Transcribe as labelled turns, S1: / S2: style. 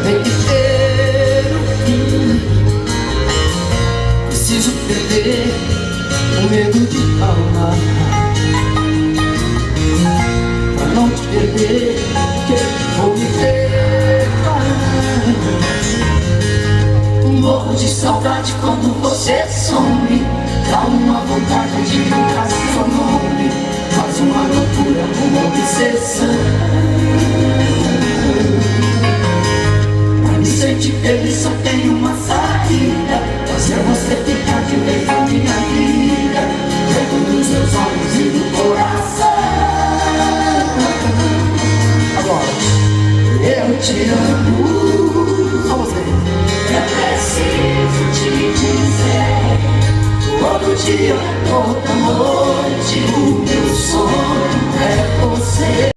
S1: tem que ter um fim. Preciso perder o medo de amar, pra não te perder, que vou me preparar. Morro de saudade quando você some, dá uma vontade de brincar seu nome, faz uma loucura, uma obsessão. Pra me sentir feliz só tem uma saída, fazer você ficar de vez na minha vida, dentro dos meus olhos e do coração. Agora, eu te amo. Só você. É preciso te dizer, todo dia, todo amor.